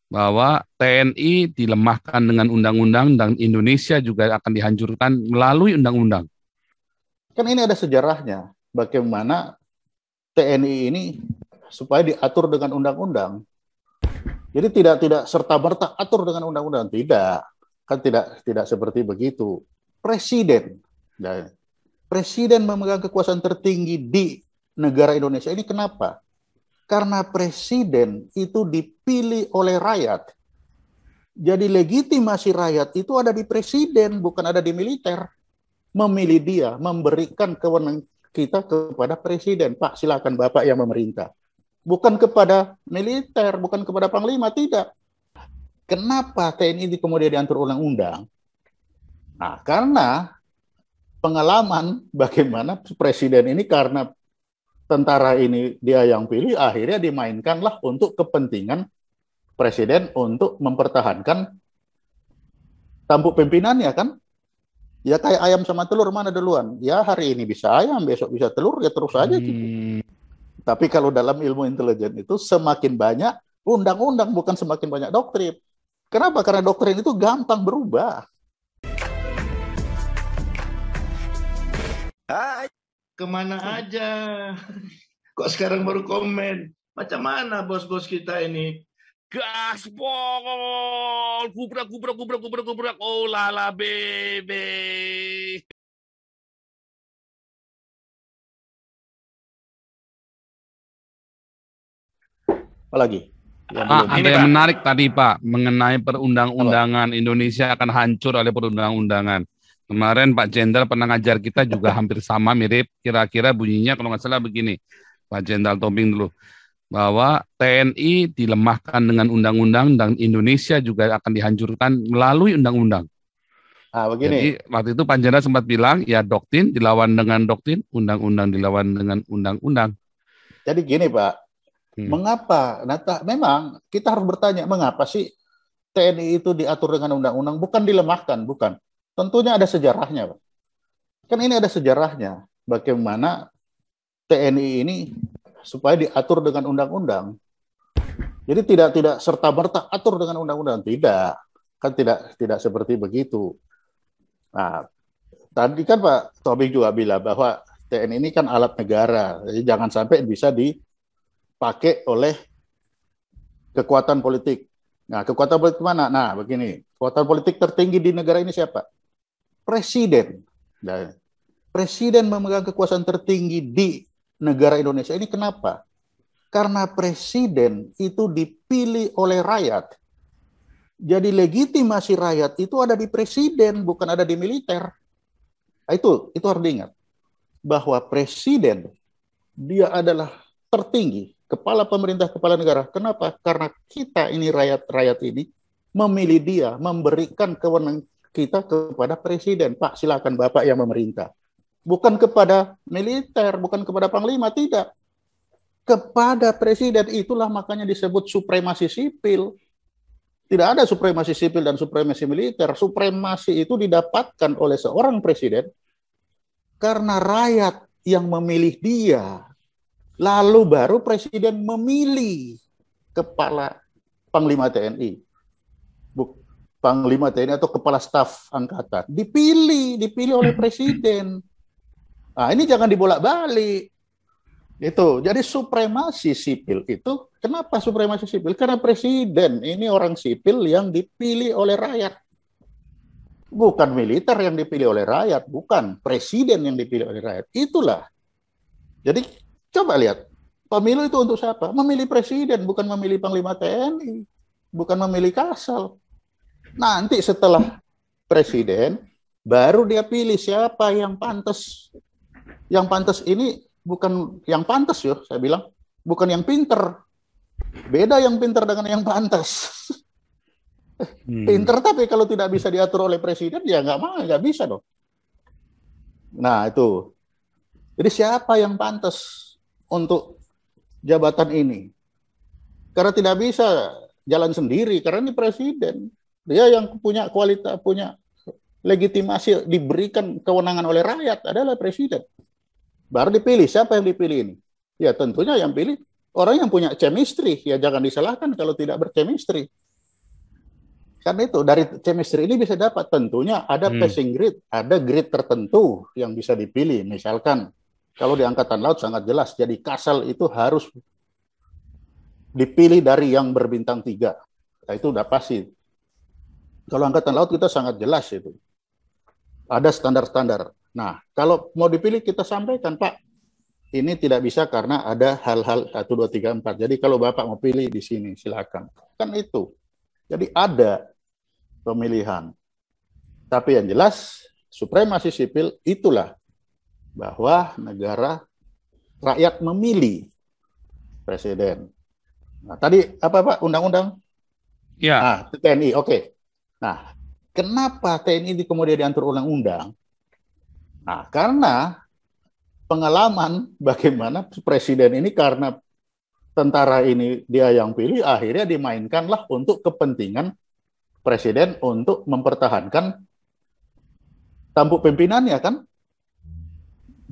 bahwa TNI dilemahkan dengan undang-undang dan Indonesia juga akan dihancurkan melalui undang-undang. Kan ini ada sejarahnya, bagaimana TNI ini supaya diatur dengan undang-undang. Jadi tidak serta-merta atur dengan undang-undang, tidak. Kan tidak seperti begitu. Presiden, nah, presiden memegang kekuasaan tertinggi di negara Indonesia ini kenapa? Karena presiden itu dipilih oleh rakyat. Jadi legitimasi rakyat itu ada di presiden, bukan ada di militer. Memilih dia, memberikan kewenangan kita kepada presiden. Pak, silakan Bapak yang memerintah. Bukan kepada militer, bukan kepada panglima, tidak. Kenapa TNI kemudian diatur undang-undang? Nah, karena pengalaman bagaimana presiden ini, karena tentara ini dia yang pilih, akhirnya dimainkanlah untuk kepentingan presiden untuk mempertahankan tampuk pimpinannya kan. Ya kayak ayam sama telur, mana duluan? Ya hari ini bisa ayam, besok bisa telur, ya terus aja gitu. Tapi kalau dalam ilmu intelijen itu semakin banyak undang-undang, bukan semakin banyak doktrin. Kenapa? Karena doktrin itu gampang berubah. Hai, kemana aja? Kok sekarang baru komen? Macam mana bos-bos kita ini? Gaspol, gubrak, oh lala bebe. Apalagi? Pak, ada yang menarik tadi Pak, mengenai perundang-undangan. Indonesia akan hancur oleh perundang-undangan. Kemarin Pak Jenderal pernah ngajar kita juga hampir sama, mirip. Kira-kira bunyinya kalau nggak salah begini, Pak Jenderal Tobing dulu, bahwa TNI dilemahkan dengan undang-undang dan Indonesia juga akan dihancurkan melalui undang-undang. Begini. Jadi waktu itu Pak Jenderal sempat bilang, ya doktrin dilawan dengan doktrin, undang-undang dilawan dengan undang-undang. Jadi gini Pak, mengapa? Nah, memang kita harus bertanya, mengapa sih TNI itu diatur dengan undang-undang? Bukan dilemahkan, bukan. Tentunya ada sejarahnya, Pak. Kan ini ada sejarahnya, bagaimana TNI ini supaya diatur dengan undang-undang. Jadi tidak serta-merta atur dengan undang-undang, tidak. Kan tidak seperti begitu. Nah, tadi kan Pak Tobing juga bilang bahwa TNI ini kan alat negara, jadi jangan sampai bisa dipakai oleh kekuatan politik. Nah, kekuatan politik mana? Nah, begini, kekuatan politik tertinggi di negara ini siapa? Presiden. Nah, presiden memegang kekuasaan tertinggi di negara Indonesia ini kenapa? Karena presiden itu dipilih oleh rakyat. Jadi legitimasi rakyat itu ada di presiden, bukan ada di militer. Nah, itu harus diingat. Bahwa presiden, dia adalah tertinggi, kepala pemerintah, kepala negara. Kenapa? Karena kita ini, rakyat ini, memilih dia, memberikan kewenangan kita kepada presiden. Pak, silakan Bapak yang memerintah. Bukan kepada militer, bukan kepada panglima, tidak. Kepada presiden, itulah makanya disebut supremasi sipil. Tidak ada supremasi sipil dan supremasi militer. Supremasi itu didapatkan oleh seorang presiden karena rakyat yang memilih dia. Lalu baru presiden memilih kepala panglima TNI. Panglima TNI atau kepala staf angkatan. Dipilih oleh presiden. Nah, ini jangan dibolak-balik. Itu. Jadi supremasi sipil itu, kenapa supremasi sipil? Karena presiden ini orang sipil yang dipilih oleh rakyat. Bukan militer yang dipilih oleh rakyat, bukan presiden yang dipilih oleh rakyat. Itulah. Jadi coba lihat, pemilu itu untuk siapa? Memilih presiden, bukan memilih panglima TNI, bukan memilih Kasal. Nanti setelah presiden, baru dia pilih siapa yang pantas. Yang pantas ini bukan yang pantas yo, saya bilang. Bukan yang pinter. Beda yang pinter dengan yang pantas. Pinter tapi kalau tidak bisa diatur oleh presiden, ya nggak bisa dong. Nah itu. Jadi siapa yang pantas untuk jabatan ini? Karena tidak bisa jalan sendiri, karena ini presiden. Dia yang punya kualitas, punya legitimasi, diberikan kewenangan oleh rakyat adalah presiden. Baru dipilih, siapa yang dipilih ini? Ya tentunya yang pilih orang yang punya chemistry, ya jangan disalahkan kalau tidak berchemistry. Kan itu dari chemistry ini bisa dapat, tentunya ada passing grade, ada grade tertentu yang bisa dipilih. Misalkan kalau di Angkatan Laut sangat jelas, jadi Kasal itu harus dipilih dari yang berbintang 3. Nah, itu udah pasti. Kalau Angkatan Laut kita sangat jelas itu. Ada standar-standar. Nah, kalau mau dipilih kita sampaikan, Pak, ini tidak bisa karena ada hal-hal 1, 2, 3, 4. Jadi kalau Bapak mau pilih di sini, silakan. Kan itu. Jadi ada pemilihan. Tapi yang jelas, supremasi sipil itulah bahwa negara rakyat memilih presiden. Nah, tadi apa Pak? Undang-undang? Ya. TNI, oke. Nah, kenapa TNI kemudian diatur undang-undang? Nah, karena pengalaman bagaimana presiden ini karena tentara ini dia yang pilih, akhirnya dimainkanlah untuk kepentingan presiden untuk mempertahankan tampuk pimpinannya kan.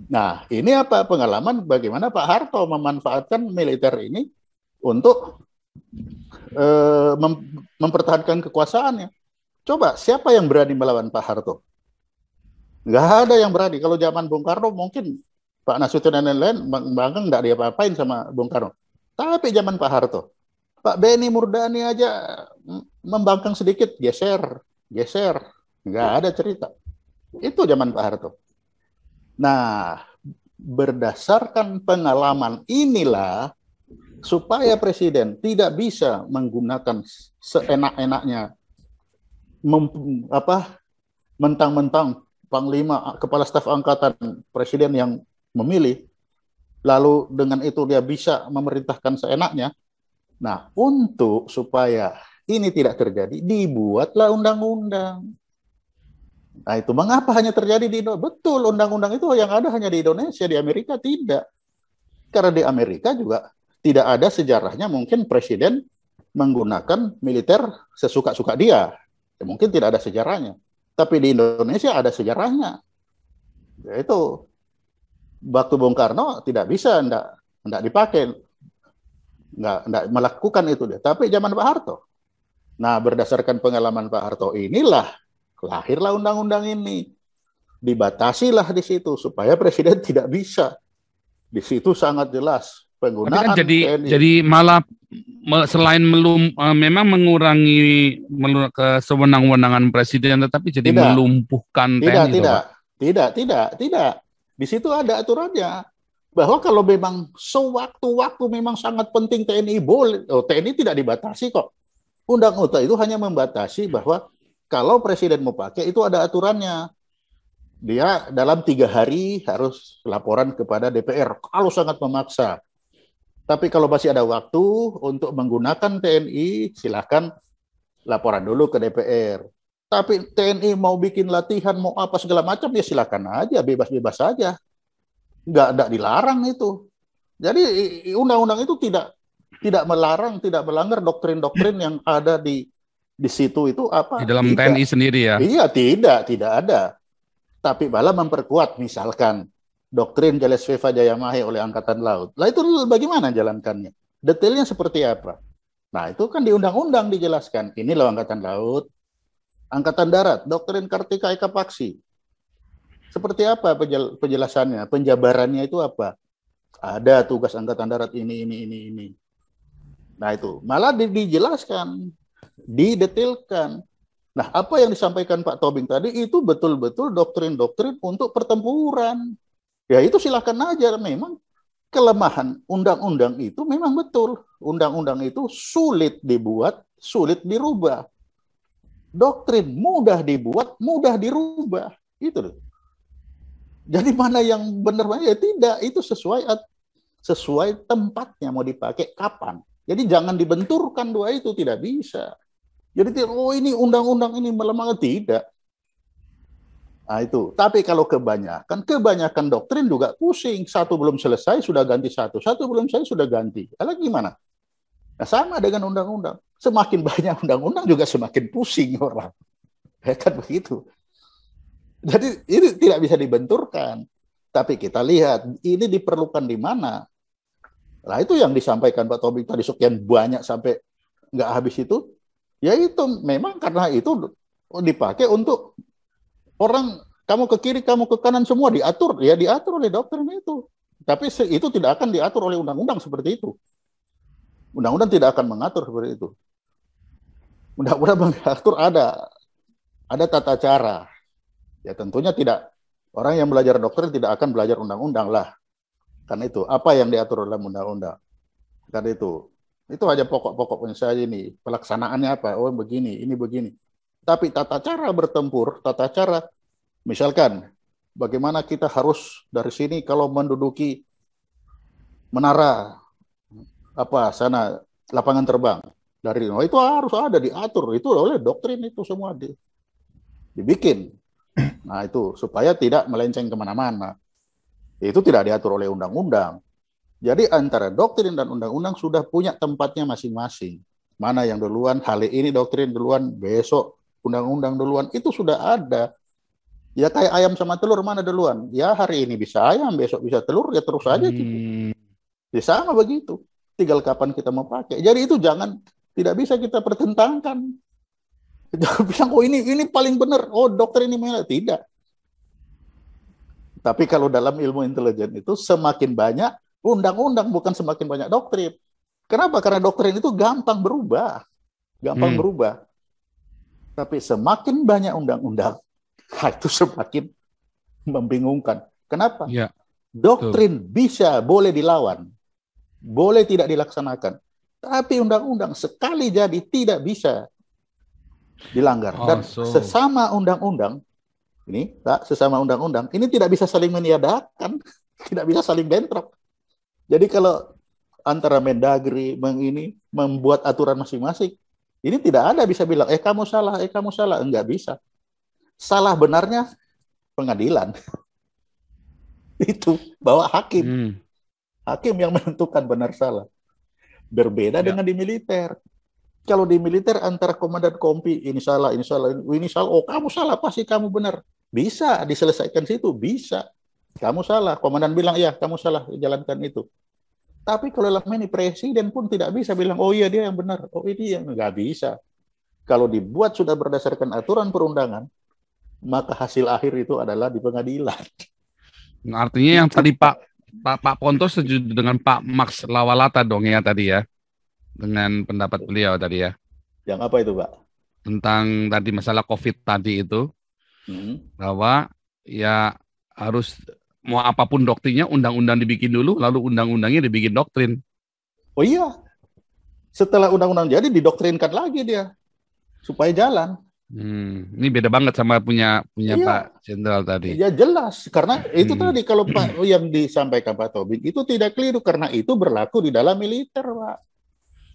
Nah, ini apa pengalaman bagaimana Pak Harto memanfaatkan militer ini untuk mempertahankan kekuasaannya. Coba siapa yang berani melawan Pak Harto? Nggak ada yang berani. Kalau zaman Bung Karno mungkin Pak Nasution dan lain-lain bangkang nggak diapa-apain sama Bung Karno. Tapi zaman Pak Harto, Pak Beni Murdani aja membangkang sedikit, geser. Nggak ada cerita. Itu zaman Pak Harto. Nah, berdasarkan pengalaman inilah supaya presiden tidak bisa menggunakan seenak-enaknya mentang-mentang panglima kepala staf angkatan presiden yang memilih, lalu dengan itu dia bisa memerintahkan seenaknya. Nah, untuk supaya ini tidak terjadi, dibuatlah undang-undang. Nah, itu mengapa hanya terjadi di Indonesia? Betul, undang-undang itu yang ada hanya di Indonesia, di Amerika tidak. Karena di Amerika juga tidak ada sejarahnya mungkin presiden menggunakan militer sesuka-suka dia. Ya, mungkin tidak ada sejarahnya. Tapi di Indonesia ada sejarahnya. Yaitu waktu Bung Karno tidak bisa, enggak dipakai. Enggak melakukan itu dia. Tapi zaman Pak Harto. Nah, berdasarkan pengalaman Pak Harto inilah lahirlah undang-undang ini. Dibatasilah di situ supaya presiden tidak bisa. Di situ sangat jelas penggunaan kan TNI. jadi malah selain memang mengurangi kesewenang-wenangan presiden, tetapi jadi melumpuhkan TNI. Tidak. Di situ ada aturannya bahwa kalau memang sewaktu-waktu memang sangat penting TNI boleh, TNI tidak dibatasi kok. Undang-undang itu hanya membatasi bahwa kalau presiden mau pakai itu ada aturannya. Dia dalam 3 hari harus laporan kepada DPR kalau sangat memaksa. Tapi kalau masih ada waktu untuk menggunakan TNI, silakan laporan dulu ke DPR. Tapi TNI mau bikin latihan, mau apa segala macam, ya silakan aja, bebas-bebas saja. Nggak dilarang itu. Jadi undang-undang itu tidak melarang, tidak melanggar doktrin-doktrin yang ada di situ itu apa? Di dalam TNI sendiri ya? Iya, tidak ada. Tapi malah memperkuat misalkan doktrin Jales Veva Jayamahe oleh Angkatan Laut. Lah itu bagaimana jalankannya? Detailnya seperti apa? Nah, itu kan di undang-undang dijelaskan. Ini loh Angkatan Laut, Angkatan Darat, doktrin Kartika Eka Paksi. Seperti apa penjelasannya? Penjabarannya itu apa? Ada tugas Angkatan Darat ini. Nah, itu malah dijelaskan, didetailkan. Nah, apa yang disampaikan Pak Tobing tadi itu betul-betul doktrin-doktrin untuk pertempuran. Ya itu silakan aja. Memang kelemahan undang-undang itu memang betul. Undang-undang itu sulit dibuat, sulit dirubah. Doktrin mudah dibuat, mudah dirubah. Itu loh. Jadi mana yang benar ya tidak, itu sesuai tempatnya mau dipakai kapan. Jadi jangan dibenturkan dua itu, tidak bisa. Jadi ini undang-undang ini melemah, tidak. Nah itu. Tapi kalau kebanyakan doktrin juga pusing. Satu belum selesai sudah ganti satu belum selesai sudah ganti. Lalu gimana? Nah sama dengan undang-undang. Semakin banyak undang-undang juga semakin pusing orang. Ya kan begitu. Jadi ini tidak bisa dibenturkan. Tapi kita lihat ini diperlukan di mana. Nah itu yang disampaikan Pak Tobing tadi sekian banyak sampai nggak habis itu. Ya itu memang karena itu dipakai untuk orang, kamu ke kiri, kamu ke kanan, semua diatur. Ya diatur oleh doktrin itu. Tapi itu tidak akan diatur oleh undang-undang seperti itu. Undang-undang tidak akan mengatur seperti itu. Undang-undang mengatur ada tata cara. Ya tentunya tidak, orang yang belajar doktrin tidak akan belajar undang-undang lah. Karena itu, apa yang diatur dalam undang-undang? Karena itu hanya pokok-pokoknya saja ini. Pelaksanaannya apa? Oh begini, ini begini. Tapi tata cara bertempur, tata cara, misalkan, bagaimana kita harus dari sini kalau menduduki menara, sana, lapangan terbang. Itu harus ada, diatur. Itu oleh doktrin itu semua dibikin. Nah itu supaya tidak melenceng kemana-mana. Itu tidak diatur oleh undang-undang. Jadi antara doktrin dan undang-undang sudah punya tempatnya masing-masing. Mana yang duluan, hari ini doktrin duluan, besok undang-undang duluan, itu sudah ada. Ya kayak ayam sama telur, mana duluan? Ya hari ini bisa ayam, besok bisa telur, ya terus aja gitu. Ya sama begitu. Tinggal kapan kita mau pakai. Jadi itu tidak bisa kita pertentangkan. Jangan bilang, oh ini paling benar, oh doktrin ini benar. Tidak. Tapi kalau dalam ilmu intelijen itu semakin banyak undang-undang, bukan semakin banyak doktrin. Kenapa? Karena doktrin itu gampang berubah. Gampang berubah. Tapi semakin banyak undang-undang, itu semakin membingungkan. Kenapa? Ya, doktrin bisa, boleh dilawan. Boleh tidak dilaksanakan. Tapi undang-undang sekali jadi tidak bisa dilanggar. Dan sesama undang-undang, sesama undang-undang, ini tidak bisa saling meniadakan, tidak bisa saling bentrok. Jadi kalau antara Mendagri membuat aturan masing-masing, ini tidak ada bisa bilang, kamu salah, enggak bisa. Salah benarnya pengadilan. Itu bawa hakim. Hakim yang menentukan benar salah. Berbeda dengan di militer. Kalau di militer antara komandan kompi, ini salah, oh kamu salah, pasti kamu benar. Bisa diselesaikan situ, bisa. Kamu salah, komandan bilang, ya kamu salah, jalankan itu. Tapi kalau ini presiden pun tidak bisa bilang, oh iya dia yang benar, oh ini yang nggak bisa. Kalau dibuat sudah berdasarkan aturan perundangan, maka hasil akhir itu adalah di pengadilan. Artinya yang tadi Pak Ponto setuju dengan Pak Max Lawalata dong ya tadi ya, dengan pendapat beliau tadi ya. Yang apa itu Pak? Tentang tadi masalah COVID tadi itu, bahwa ya harus mau apapun doktrinnya, undang-undang dibikin dulu, lalu undang-undangnya dibikin doktrin. Oh iya, setelah undang-undang jadi didoktrinkan lagi dia supaya jalan. Ini beda banget sama punya iya, Pak Jenderal tadi. Ya jelas, karena itu tadi kalau Pak yang disampaikan Pak Tobing itu tidak keliru, karena itu berlaku di dalam militer, Pak.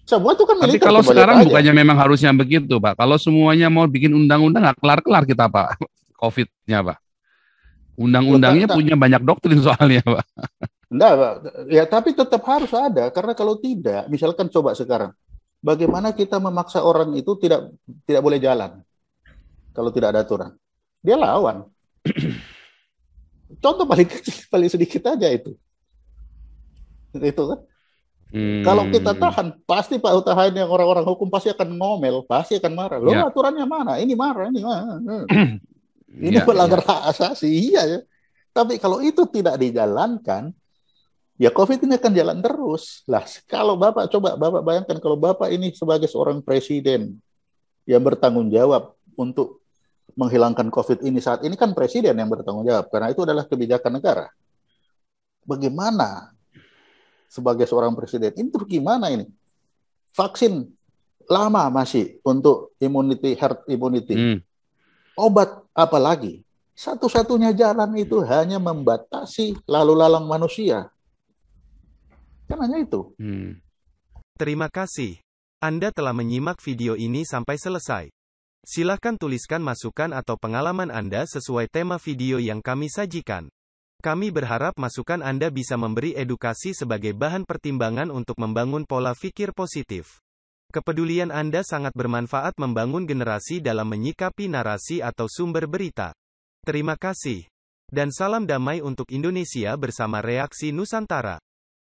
Semua itu kan militer. Tapi kalau sekarang bukannya memang harusnya begitu, Pak. Kalau semuanya mau bikin undang-undang nggak kelar-kelar kita, Pak. COVID-nya, Pak. Undang-undangnya punya banyak doktrin soalnya, Pak. Enggak, Pak. Ya tapi tetap harus ada, karena kalau tidak, misalkan coba sekarang, bagaimana kita memaksa orang itu tidak boleh jalan? Kalau tidak ada aturan, dia lawan. Contoh paling sedikit aja itu kan. Kalau kita tahan, pasti Pak Utahayan yang orang-orang hukum pasti akan ngomel, pasti akan marah. Loh, aturannya mana? Ini marah, ini marah. Ini melanggar hak asasi, iya ya. Tapi kalau itu tidak dijalankan, ya COVID ini akan jalan terus. Lah, kalau Bapak bayangkan kalau Bapak ini sebagai seorang presiden yang bertanggung jawab untuk menghilangkan COVID ini saat ini, kan presiden yang bertanggung jawab karena itu adalah kebijakan negara. Bagaimana sebagai seorang presiden itu gimana ini? Vaksin lama masih untuk herd immunity. Obat apalagi? Satu-satunya jalan itu hanya membatasi lalu lalang manusia. Kan hanya itu. Terima kasih. Anda telah menyimak video ini sampai selesai. Silakan tuliskan masukan atau pengalaman Anda sesuai tema video yang kami sajikan. Kami berharap masukan Anda bisa memberi edukasi sebagai bahan pertimbangan untuk membangun pola pikir positif. Kepedulian Anda sangat bermanfaat membangun generasi dalam menyikapi narasi atau sumber berita. Terima kasih. Dan salam damai untuk Indonesia bersama Reaksi Nusantara.